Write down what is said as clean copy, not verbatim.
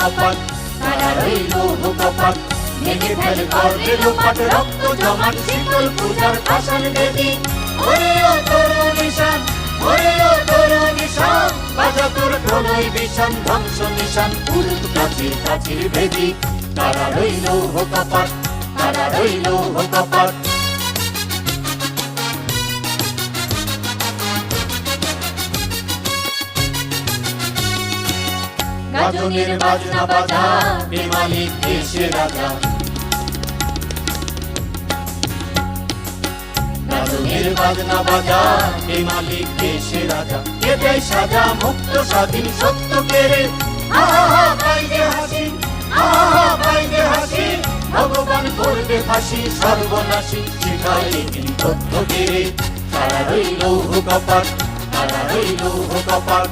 কপাট, তারা রইল কপাট। ভেঙে ফেল করবে লোপাট, রক্ত জমাট শীতল পূজার পাষাণ বেদী। ওরে ও তরুণ নিশান, ওরে ও তরুণ নিশান, বাজা তোর প্রলয় বিষান, ধ্বংস নিশান, উড়ুক প্রাচীর প্রাচীর ভেদি। তারা রইল কপাট, তারা রইল কপাট। গাজনের বাজনা বাজা, বেমালিক দেশের রাজা। গাজনের বাজনা বাজা, বেমালিক দেশের রাজা। কে দেয় সাজা মুক্ত স্বাধীন সত্য কেড়ে। আহা বাইরে হাসি, আহা বাইরে হাসি, ভগবান করবে ফাঁসি সর্বনাশী, শিখায় তিনি তথ্য কেড়ে। তারা রইল কপাট, তারা রইল কপাট।